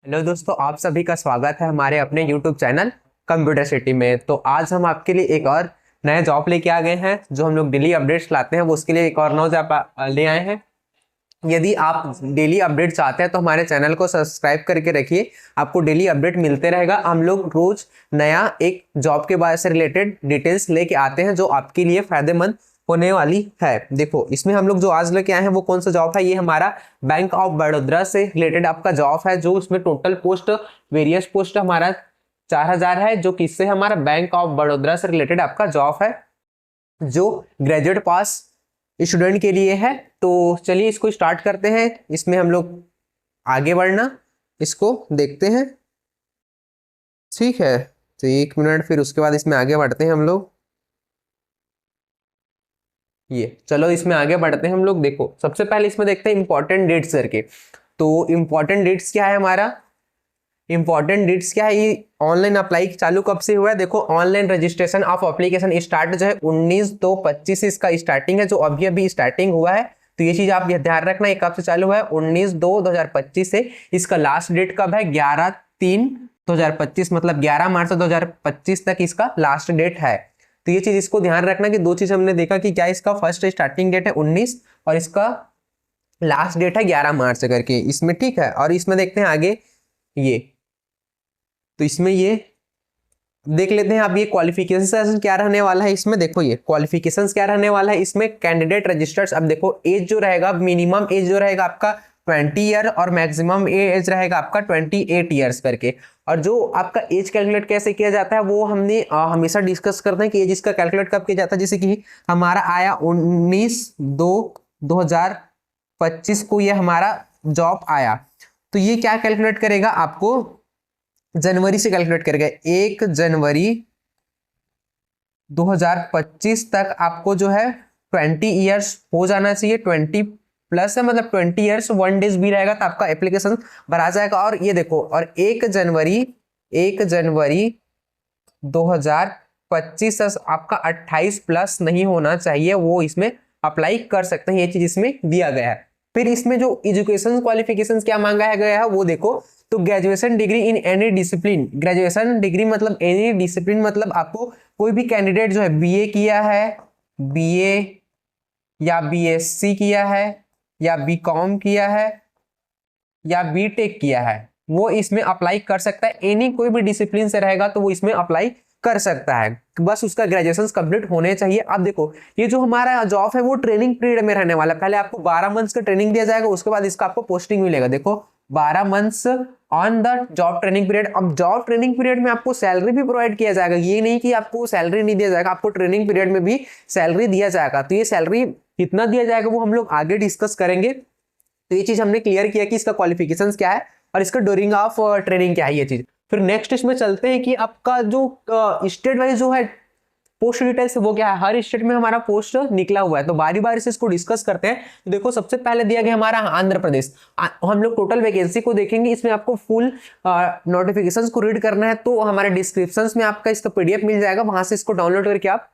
Hello दोस्तों, आप सभी का स्वागत है हमारे अपने यूट्यूब चैनल कंप्यूटर सिटी में। तो आज हम आपके लिए एक और नया जॉब लेके आ गए हैं। जो हम लोग डेली अपडेट्स लाते हैं वो उसके लिए एक और नया जॉब ले आए हैं। यदि आप डेली अपडेट चाहते हैं तो हमारे चैनल को सब्सक्राइब करके रखिए, आपको डेली अपडेट मिलते रहेगा। हम लोग रोज नया एक जॉब के बारे से रिलेटेड डिटेल्स लेके आते हैं जो आपके लिए फायदेमंद होने वाली है। देखो, इसमें हम लोग जो आज लेके आए हैं वो कौन सा जॉब है, ये हमारा बैंक ऑफ बड़ौदा से रिलेटेड आपका जॉब है। जो उसमें टोटल पोस्ट, वेरियस पोस्ट हमारा 4000 है, जो किससे हमारा बैंक ऑफ बड़ौदा से रिलेटेड आपका जॉब है, जो ग्रेजुएट पास स्टूडेंट के लिए है। तो चलिए इसको स्टार्ट करते हैं। इसमें हम लोग आगे बढ़ना इसको देखते हैं, ठीक है। तो 1 मिनट, फिर उसके बाद इसमें आगे बढ़ते हैं हम लोग। ये चलो इसमें आगे बढ़ते हैं हम लोग। देखो, सबसे पहले इसमें देखते हैं इंपॉर्टेंट डेट्स करके। तो इंपॉर्टेंट डेट्स क्या है हमारा, इंपॉर्टेंट डेट्स क्या है, ये ऑनलाइन अप्लाई चालू कब से हुआ है। देखो, online registration of application start जो है 19/2/25 से इसका स्टार्टिंग है, जो अभी अभी स्टार्टिंग हुआ है। तो ये चीज आप ध्यान रखना, ये कब से चालू हुआ है, 19/2/2025 से। इसका लास्ट डेट कब है, 11/3/2025, मतलब 11 मार्च 2025 तक इसका लास्ट डेट है। तो ये चीज इसको ध्यान रखना कि दो चीज हमने देखा कि क्या इसका फर्स्ट स्टार्टिंग डेट है 19 और इसका लास्ट डेट है 11 मार्च करके इसमें, ठीक है। और इसमें देखते हैं आगे ये, तो इसमें ये देख लेते हैं आप, ये क्वालिफिकेशन क्या रहने वाला है इसमें। देखो, ये क्वालिफिकेशंस क्या रहने वाला है इसमें, कैंडिडेट रजिस्टर्स। अब देखो, एज जो रहेगा, मिनिमम एज जो रहेगा आपका 20 ईयर और मैक्सिमम एज रहेगा आपका 28 ईयर्स करके। और जो आपका एज कैलकुलेट कैसे किया जाता है वो हमने हमेशा डिस्कस करते हैं कि एज इसका कैलकुलेट कब किया जाता है। जैसे कि हमारा आया 19/2/2025 को ये हमारा जॉब आया, तो ये क्या कैलकुलेट करेगा, आपको जनवरी से कैलकुलेट करेगा। 1 जनवरी 2025 तक आपको जो है 20 ईयर्स हो जाना चाहिए। 20 प्लस है, मतलब 20 ईयर्स 1 डेज भी रहेगा तो आपका एप्लीकेशन भरा जाएगा। और ये देखो, और 1 जनवरी 2025 आपका 28 प्लस नहीं होना चाहिए, वो इसमें अप्लाई कर सकते हैं। ये चीज इसमें दिया गया है। फिर इसमें जो एजुकेशन क्वालिफिकेशंस क्या मांगा गया है वो देखो, तो graduation degree in any discipline. Graduation degree मतलब एनी डिसिप्लिन, मतलब आपको कोई भी कैंडिडेट जो है बीए किया है, बीए या बीएससी किया है या बीकॉम किया है या बीटेक किया है, वो इसमें अप्लाई कर सकता है। एनी कोई भी डिसिप्लिन से रहेगा तो वो इसमें अप्लाई कर सकता है, बस उसका ग्रेजुएशन कंप्लीट होने चाहिए। अब देखो, ये जो हमारा जॉब है वो ट्रेनिंग पीरियड में रहने वाला है। पहले आपको 12 मंथ्स का ट्रेनिंग दिया जाएगा, उसके बाद इसका आपको पोस्टिंग मिलेगा। देखो, 12 months on the job training period. अब जॉब ट्रेनिंग पीरियड में आपको सैलरी भी प्रोवाइड किया जाएगा, ये नहीं कि आपको सैलरी नहीं दिया जाएगा, आपको ट्रेनिंग पीरियड में भी सैलरी दिया जाएगा। तो ये सैलरी कितना दिया जाएगा वो हम लोग आगे डिस्कस करेंगे। तो ये चीज हमने क्लियर किया कि इसका क्वालिफिकेशंस क्या है और इसका ड्यूरिंग ऑफ ट्रेनिंग क्या है ये चीज। फिर नेक्स्ट इसमें चलते हैं कि आपका जो स्टेट वाइज जो है पोस्ट डिटेल्स वो क्या है। हर स्टेट में हमारा पोस्ट निकला हुआ है, तो बारी बारी से इसको डिस्कस करते हैं। तो देखो, सबसे पहले दिया गया हमारा आंध्र प्रदेश। हम लोग टोटल वैकेंसी को देखेंगे, इसमें आपको फुल नोटिफिकेशंस को रीड करना है तो हमारे डिस्क्रिप्शंस में आपका इसका पीडीएफ मिल जाएगा, वहां से इसको डाउनलोड करके आप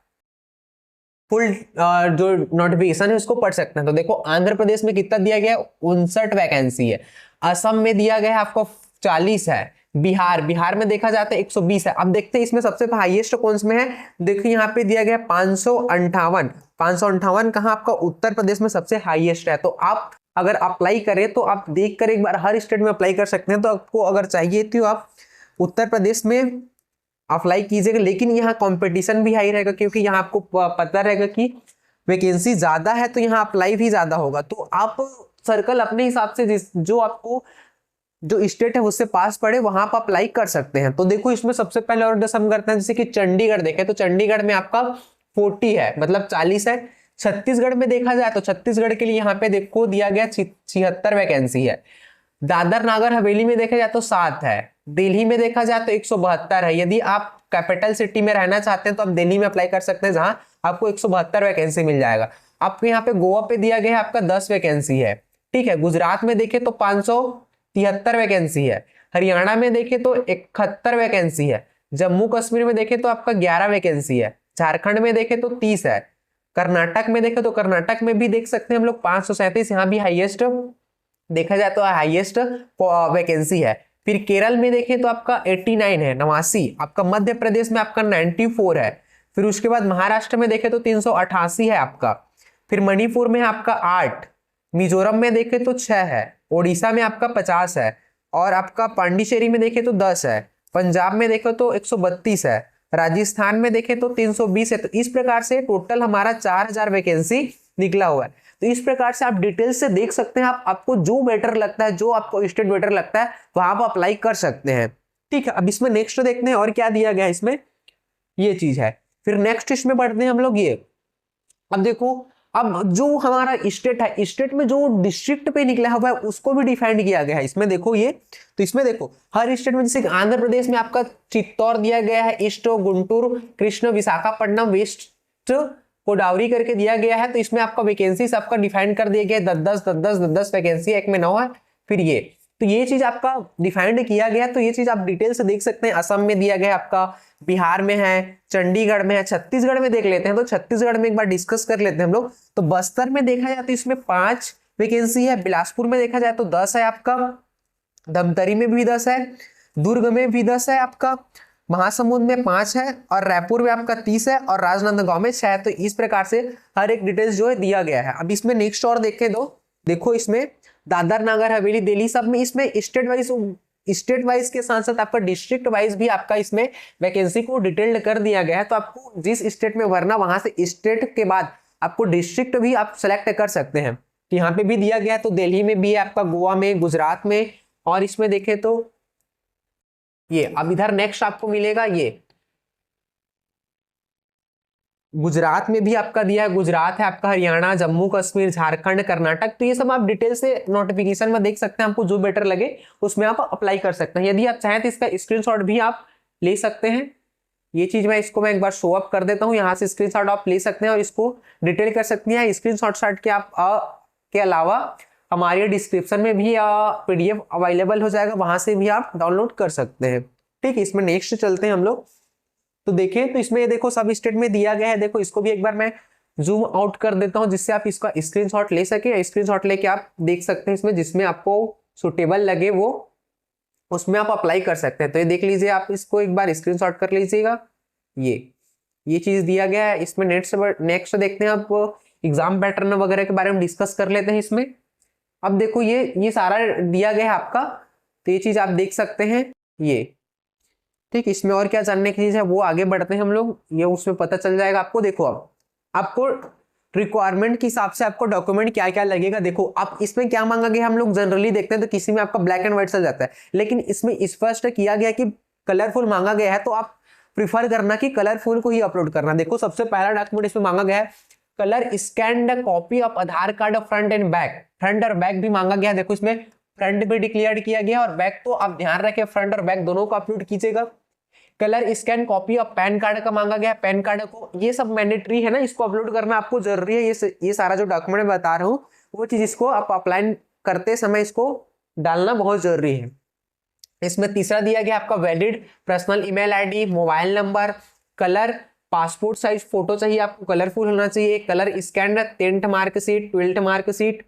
फुल जो नोटिफिकेशन है उसको पढ़ सकते हैं। तो देखो, आंध्र प्रदेश में कितना दिया गया है, 59 वैकेंसी है। असम में दिया गया है आपको 40 है। बिहार में देखा जाता है 120 है। अब देखते हैं इसमें सबसे हाईएस्ट कौन में है। देखिए, यहाँ पे दिया गया 558 कहाँ, आपका उत्तर प्रदेश में सबसे हाईएस्ट है। तो आप अगर अप्लाई करें तो आप देख कर एक बार हर स्टेट में अप्लाई कर सकते हैं। तो आपको अगर चाहिए तो आप उत्तर प्रदेश में अप्लाई कीजिएगा, लेकिन यहाँ कंपटीशन भी हाई रहेगा, क्योंकि यहाँ आपको पता रहेगा कि वैकेंसी ज्यादा है तो यहाँ अप्लाई भी ज्यादा होगा। तो आप सर्कल अपने हिसाब से जो आपको जो स्टेट है उससे पास पड़े वहां पर अप्लाई कर सकते हैं। तो देखो, इसमें सबसे पहले और हम करते हैं, जैसे कि चंडीगढ़ देखें तो चंडीगढ़ में आपका 40 है, मतलब 40 है। छत्तीसगढ़ में देखा जाए तो छत्तीसगढ़ के लिए यहाँ पे देखो दिया गया 76 वैकेंसी है। दादर नागर हवेली में देखा जाए तो 7 है। दिल्ली में देखा जाए तो 172 है। यदि आप कैपिटल सिटी में रहना चाहते हैं तो आप दिल्ली में अप्लाई कर सकते हैं, जहां आपको 172 वैकेंसी मिल जाएगा। आपको यहाँ पे गोवा पे दिया गया है आपका 10 वैकेंसी है, ठीक है। गुजरात में देखे तो 573 वैकेंसी है। हरियाणा में देखे तो 71 वैकेंसी है। जम्मू कश्मीर में देखे तो आपका 11 वैकेंसी है। झारखंड में देखे तो 30 है। कर्नाटक में देखे तो कर्नाटक में भी देख सकते हैं हम लोग 537, यहाँ भी हाईएस्ट देखा जाए तो हाईएस्ट वैकेंसी है। फिर केरल में देखें तो आपका 89 है, 89। आपका मध्य प्रदेश में आपका 94 है। फिर उसके बाद महाराष्ट्र में देखें तो 388 है आपका। फिर मणिपुर में आपका 8, मिजोरम में देखें तो 6 है, ओडिशा में आपका 50 है, और आपका पांडिचेरी में देखें तो 10 है, पंजाब में देखें तो 132 है, राजस्थान में देखें तो 320 है। तो इस प्रकार से टोटल हमारा 4000 वैकेंसी निकला हुआ है। तो इस प्रकार से आप डिटेल से देख सकते हैं, आपको जो बेटर लगता है, जो आपको स्टेट बेटर लगता है वहां आप अप्लाई कर सकते हैं। ठीक है, अब इसमें नेक्स्ट देखते हैं और क्या दिया गया है इसमें, ये चीज है। फिर नेक्स्ट इसमें बढ़ते हैं हम लोग ये। अब देखो, अब जो हमारा स्टेट है, स्टेट में जो डिस्ट्रिक्ट पे निकला हुआ है उसको भी डिफाइंड किया गया है इसमें। देखो ये, तो इसमें देखो हर स्टेट में, जैसे आंध्र प्रदेश में आपका चित्तौड़ दिया गया है, ईस्ट गुंटूर, कृष्ण, विशाखापट्टनम, वेस्ट गोदावरी करके दिया गया है। तो इसमें आपका वैकेंसीज आपका डिफाइन कर दिया गया है, 10-10 वैकेंसी, एक में 9 है। फिर ये, तो ये चीज आपका डिफाइंड किया गया। तो ये चीज आप डिटेल से देख सकते हैं। असम में दिया गया आपका, बिहार में है, चंडीगढ़ में है, छत्तीसगढ़ में देख लेते हैं। तो छत्तीसगढ़ में एक बार डिस्कस कर लेते हैं हम लोग। तो बस्तर में देखा जाए तो इसमें 5 वैकेंसी है, बिलासपुर में देखा जाए तो 10 है आपका, धमतरी में भी 10 है, दुर्ग में भी 10 है आपका, महासमुंद में 5 है, और रायपुर में आपका 30 है, और राजनांदगांव में 6 है। तो इस प्रकार से हर एक डिटेल्स जो है दिया गया है। अब इसमें नेक्स्ट और देखें तो देखो, इसमें दादर नगर हवेली दिल्ली सब में इसमें स्टेट वाइज के साथ साथ आपका डिस्ट्रिक्ट वाइज भी आपका इसमें वैकेंसी को डिटेल्ड कर दिया गया है। तो आपको जिस स्टेट में भरना, वहां से स्टेट के बाद आपको डिस्ट्रिक्ट भी आप सेलेक्ट कर सकते हैं। तो यहाँ पे भी दिया गया है। तो दिल्ली में भी है आपका, गोवा में, गुजरात में, और इसमें देखें तो ये, अब इधर नेक्स्ट आपको मिलेगा ये गुजरात में भी आपका दिया है, गुजरात है आपका, हरियाणा, जम्मू कश्मीर, झारखंड, कर्नाटक। तो ये सब आप डिटेल से नोटिफिकेशन में देख सकते हैं, आपको जो बेटर लगे उसमें आप अप्लाई कर सकते हैं। यदि आप चाहें तो इसका स्क्रीनशॉट भी आप ले सकते हैं। ये चीज मैं एक बार शो अप कर देता हूँ, यहाँ से स्क्रीनशॉट आप ले सकते हैं और इसको डिटेल कर सकते हैं। स्क्रीनशॉट के आप के अलावा हमारे डिस्क्रिप्शन में भी PDF अवेलेबल हो जाएगा, वहां से भी आप डाउनलोड कर सकते हैं। ठीक है, इसमें नेक्स्ट चलते हैं हम लोग। तो देखें तो इसमें देखो सब स्टेट में दिया गया है। देखो इसको भी एक बार मैं जूम आउट कर देता हूं, जिससे आप इसका स्क्रीनशॉट ले सके। स्क्रीनशॉट लेके आप देख सकते हैं, इसमें जिसमें आपको सुटेबल लगे वो उसमें आप अप्लाई कर सकते हैं। तो ये देख लीजिए, आप इसको एक बार स्क्रीनशॉट कर लीजिएगा। ये चीज दिया गया है। इसमें नेक्स्ट देखते हैं, आप एग्जाम पैटर्न वगैरह के बारे में डिस्कस कर लेते हैं इसमें। अब देखो ये सारा दिया गया है आपका, तो ये चीज आप देख सकते हैं ये। ठीक, इसमें और क्या जानने की चीज है वो आगे बढ़ते हैं हम लोग, ये उसमें पता चल जाएगा आपको। देखो अब आपको रिक्वायरमेंट के हिसाब से आपको डॉक्यूमेंट क्या क्या लगेगा। देखो आप इसमें क्या मांगा गया, हम लोग जनरली देखते हैं तो किसी में आपका ब्लैक एंड व्हाइट चल जाता है, लेकिन इसमें स्पष्ट किया गया कि कलरफुल मांगा गया है। तो आप प्रिफर करना कि कलरफुल को ही अपलोड करना। देखो सबसे पहला डॉक्यूमेंट इसमें मांगा गया है, colour scanned copy of Aadhaar card front end back. Front और बैक भी मांगा गया। देखो इसमें फ्रंट भी डिक्लेयर किया गया और बैक, तो आप ध्यान रखें फ्रंट और बैक दोनों को अपलोड कीजिएगा। Colour scan copy of pan card का मांगा गया, पैन कार्ड को, ये सब मैंडेटरी है ना, इसको अपलोड करना आपको जरूरी है। ये सारा जो डॉक्यूमेंट बता रहा हूँ वो चीज इसको आप अप्लाई करते समय इसको डालना बहुत जरूरी है। इसमें तीसरा दिया गया आपका valid personal email ID, mobile number, colour passport size photo चाहिए आपको, कलरफुल होना चाहिए, colour scan 10th marksheet, 12th marksheet,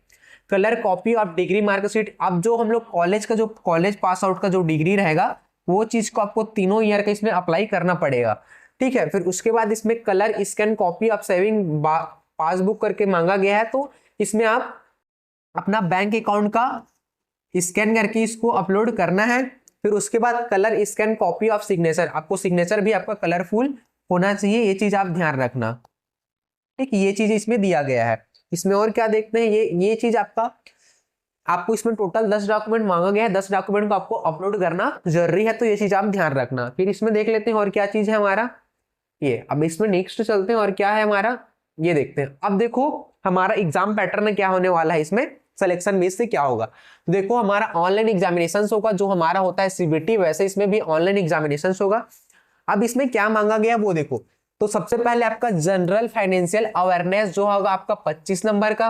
colour copy of degree marksheet. अब जो हम लोग कॉलेज पास आउट का जो डिग्री रहेगा वो चीज को आपको 3 ईयर का इसमें अप्लाई करना पड़ेगा। ठीक है, फिर उसके बाद इसमें colour scan copy of saving passbook करके मांगा गया है। तो इसमें आप अपना बैंक अकाउंट का स्कैन करके इसको अपलोड करना है। फिर उसके बाद colour scan copy of signature, आपको सिग्नेचर भी आपका कलरफुल होना चाहिए, ये चीज आप ध्यान रखना। ठीक, ये चीज इसमें दिया गया है। इसमें और क्या देखते हैं, ये चीज आपको इसमें टोटल 10 डॉक्यूमेंट मांगा गया है। 10 डॉक्यूमेंट को आपको अपलोड करना जरूरी है, तो ये चीज आप ध्यान रखना। फिर इसमें देख लेते हैं और क्या चीज है हमारा ये। अब इसमें नेक्स्ट चलते हैं और क्या है हमारा ये देखते हैं। अब देखो हमारा एग्जाम पैटर्न क्या होने वाला है, इसमें सिलेक्शन बेस से क्या होगा। तो देखो हमारा ऑनलाइन एग्जामिनेशन होगा, जो हमारा होता है CBT, वैसे इसमें भी ऑनलाइन एग्जामिनेशन होगा। अब इसमें क्या मांगा गया वो देखो। तो सबसे पहले आपका जनरल फाइनेंशियल अवेयरनेस जो होगा आपका 25 नंबर का,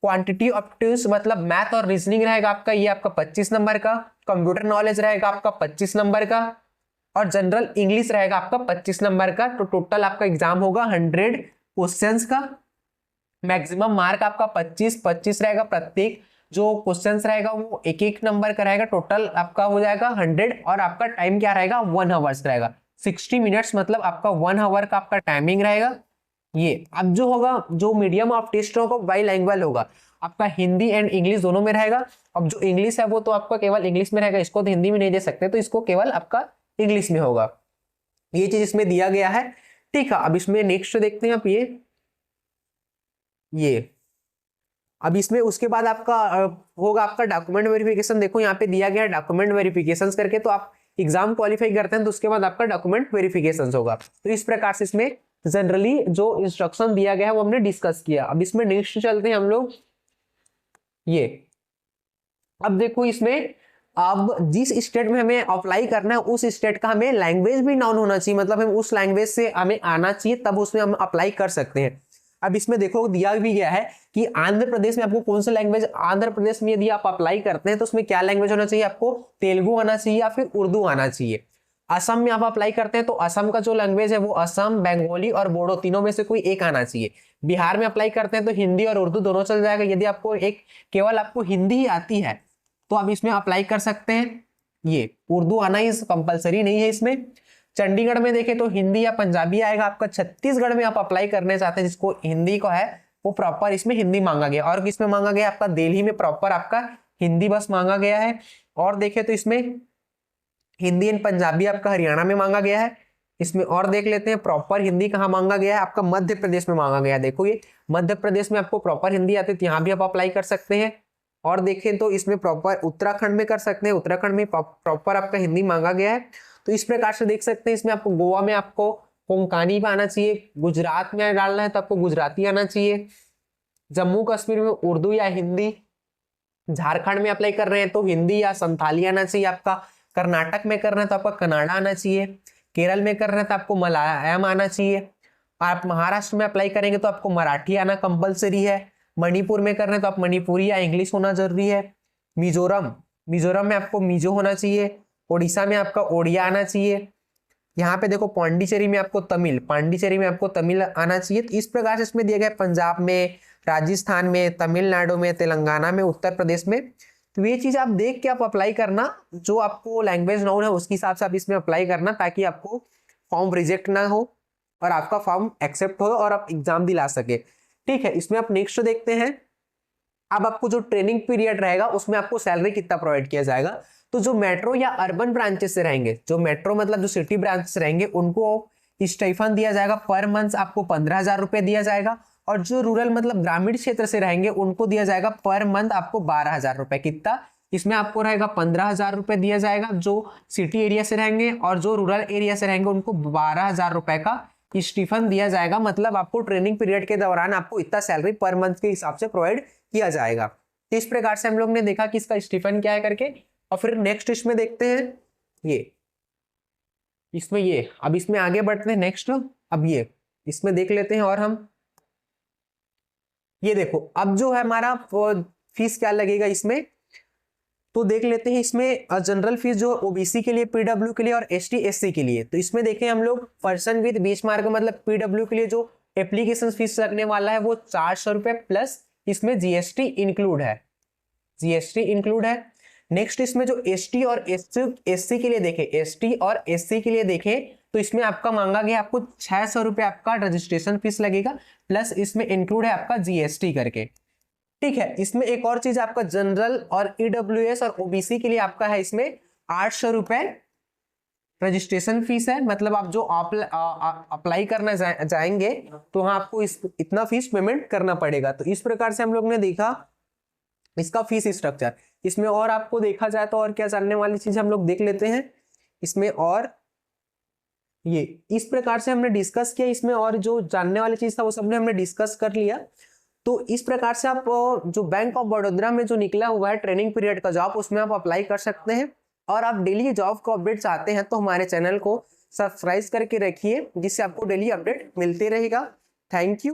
क्वांटिटी ऑप्टिव्स मतलब मैथ और रीजनिंग रहेगा आपका, ये आपका 25 नंबर का, कंप्यूटर नॉलेज रहेगा आपका 25 नंबर का, और जनरल इंग्लिश रहेगा आपका 25 नंबर का। तो टोटल आपका एग्जाम होगा 100 क्वेश्चंस का। मैक्सिमम मार्क आपका 25 रहेगा प्रत्येक जो क्वेश्चंस रहेगा वो एक एक नंबर का रहेगा, टोटल आपका हो जाएगा 100 और आपका टाइम क्या रहेगा 1 आवर्स रहेगा। 60 मिनट्स मतलब आपका 1 आवर का आपका टाइमिंग रहेगा। ये अब जो होगा, जो मीडियम ऑफ टेस्ट होगा बाइलैंग्वेज होगा, आपका हिंदी एंड इंग्लिश दोनों में रहेगा। अब जो इंग्लिश है वो तो आपका केवल इंग्लिश में रहेगा, इसको तो हिंदी में नहीं दे सकते, तो इसको केवल आपका इंग्लिश में होगा। ये चीज इसमें दिया गया है, ठीक है। अब इसमें नेक्स्ट देखते हैं आप ये अब इसमें उसके बाद आपका होगा आपका डॉक्यूमेंट वेरिफिकेशन। देखो यहाँ पे दिया गया है डॉक्यूमेंट वेरिफिकेशन करके, तो आप एग्जाम क्वालिफाई करते हैं तो उसके बाद आपका डॉक्यूमेंट वेरिफिकेशन होगा। तो इस प्रकार से इसमें जनरली जो इंस्ट्रक्शन दिया गया है वो हमने डिस्कस किया। अब इसमें नेक्स्ट चलते हैं हम लोग ये। अब देखो इसमें अब जिस स्टेट में हमें अप्लाई करना है उस स्टेट का हमें लैंग्वेज भी नॉन होना चाहिए, मतलब हम उस लैंग्वेज से हमें आना चाहिए, तब उसमें हम अप्लाई कर सकते हैं। अब इसमें देखो दिया भी गया है कि आंध्र प्रदेश में आपको कौन सा लैंग्वेज, आंध्र प्रदेश में यदि आप अप्लाई करते हैं तो उसमें क्या लैंग्वेज होना चाहिए, आपको तेलुगु आना चाहिए या फिर उर्दू आना चाहिए। असम में आप अप्लाई करते हैं तो असम का जो लैंग्वेज है वो असम, बंगाली और बोडो तीनों में से कोई एक आना चाहिए। बिहार में अप्लाई करते हैं तो हिंदी और उर्दू दोनों चल जाएगा। यदि आपको केवल आपको हिंदी ही आती है तो आप इसमें अप्लाई कर सकते हैं। ये उर्दू आना ही कंपलसरी नहीं है इसमें। चंडीगढ़ में देखें तो हिंदी या पंजाबी आएगा आपका। छत्तीसगढ़ में आप अप्लाई करने चाहते हैं जिसको हिंदी को है वो प्रॉपर इसमें हिंदी मांगा गया। और किसमें मांगा गया, आपका दिल्ली में प्रॉपर आपका हिंदी बस मांगा गया है। और देखें तो इसमें हिंदी एंड पंजाबी आपका हरियाणा में मांगा गया है। इसमें और देख लेते हैं प्रॉपर हिंदी कहाँ मांगा गया है, आपका मध्य प्रदेश में मांगा गया है। देखो ये मध्य प्रदेश में आपको प्रॉपर हिंदी आती है तो यहाँ भी आप अप्लाई कर सकते हैं। और देखें तो इसमें प्रॉपर उत्तराखंड में कर सकते हैं, उत्तराखंड में प्रॉपर आपका हिंदी मांगा गया है। तो इस प्रकार से देख सकते हैं इसमें आपको गोवा में आपको कोंकणी भी आना चाहिए, गुजरात में डालना है तो आपको गुजराती आना चाहिए, जम्मू कश्मीर में उर्दू या हिंदी, झारखंड में अप्लाई कर रहे हैं तो हिंदी या संथाली आना चाहिए आपका, कर्नाटक में कर रहे हैं तो आपका कन्नड़ा आना चाहिए, केरल में कर रहे हैं तो आपको मलयालम आना चाहिए, आप महाराष्ट्र में अप्लाई करेंगे तो आपको मराठी आना कंपलसरी है, मणिपुर में कर रहे हैं तो आप मणिपुरी या इंग्लिश होना जरूरी है, मिजोरम में आपको मिजो होना चाहिए, उड़ीसा में आपका ओडिया आना चाहिए, यहाँ पे देखो पांडिचेरी में आपको तमिल आना चाहिए। तो इस प्रकार से इसमें दिया गया पंजाब में, राजस्थान में, तमिलनाडु में, तेलंगाना में, उत्तर प्रदेश में। तो ये चीज आप देख के आप अप्लाई करना, जो आपको लैंग्वेज नोन है उसके हिसाब से आप इसमें अप्लाई करना, ताकि आपको फॉर्म रिजेक्ट ना हो और आपका फॉर्म एक्सेप्ट हो और आप एग्जाम दिला सके। ठीक है, इसमें आप नेक्स्ट देखते हैं। अब आपको जो ट्रेनिंग पीरियड रहेगा उसमें आपको सैलरी कितना प्रोवाइड किया जाएगा। तो जो मेट्रो या अर्बन ब्रांचेस से रहेंगे, जो मेट्रो मतलब जो सिटी ब्रांचेस रहेंगे, उनको स्टाइफन दिया जाएगा पर मंथ आपको 15,000 रुपए दिया जाएगा। और जो रूरल मतलब ग्रामीण क्षेत्र से रहेंगे उनको दिया जाएगा पर मंथ आपको 12,000 रुपए। कितना, इसमें आपको रहेगा 15,000 रुपए दिया जाएगा जो सिटी एरिया से रहेंगे, और जो रूरल एरिया से रहेंगे उनको 12,000 रुपए का स्टीफन दिया जाएगा। मतलब आपको ट्रेनिंग पीरियड के दौरान आपको इतना सैलरी पर मंथ के हिसाब से प्रोवाइड किया जाएगा। तो इस प्रकार से हम लोग ने देखा कि इसका स्टीफन क्या है करके। और फिर नेक्स्ट इसमें देखते हैं अब इसमें आगे बढ़ते हैं नेक्स्ट। अब इसमें देख लेते हैं और हम ये देखो अब जो है हमारा फीस क्या लगेगा इसमें, तो देख लेते हैं। इसमें जनरल फीस जो ओबीसी के लिए, पीडब्ल्यू के लिए और एसटी एससी के लिए, तो इसमें देखें हम लोग पर्सन विद बीच मार्क मतलब पीडब्ल्यू के लिए जो एप्लीकेशन फीस लगने वाला है वो 400 रुपए प्लस इसमें जीएसटी इंक्लूड है। नेक्स्ट इसमें जो एसटी और एससी के लिए देखें, एसटी और एससी के लिए देखें तो इसमें आपका मांगा गया आपको 600 रुपए आपका रजिस्ट्रेशन फीस लगेगा, प्लस इसमें इंक्लूड है आपका जीएसटी करके। ठीक है, इसमें एक और चीज आपका जनरल और ईडब्ल्यूएस और ओबीसी के लिए आपका है इसमें 800 रुपए रजिस्ट्रेशन फीस है। मतलब आप जो अप्लाई करना जाएंगे तो वहां आपको इतना फीस पेमेंट करना पड़ेगा। तो इस प्रकार से हम लोग ने देखा इसका फीस स्ट्रक्चर। इसमें और आपको देखा जाए तो और क्या जानने वाली चीज हम लोग देख लेते हैं इसमें। और इस प्रकार से हमने डिस्कस किया इसमें, और जो जानने वाली चीज था वो सबने हमने डिस्कस कर लिया। तो इस प्रकार से आप जो बैंक ऑफ बड़ौदा में जो निकला हुआ है ट्रेनिंग पीरियड का जॉब, उसमें आप अप्लाई कर सकते हैं। और आप डेली जॉब को अपडेट चाहते हैं तो हमारे चैनल को सब्सक्राइब करके रखिए, जिससे आपको डेली अपडेट मिलते रहेगा। Thank you.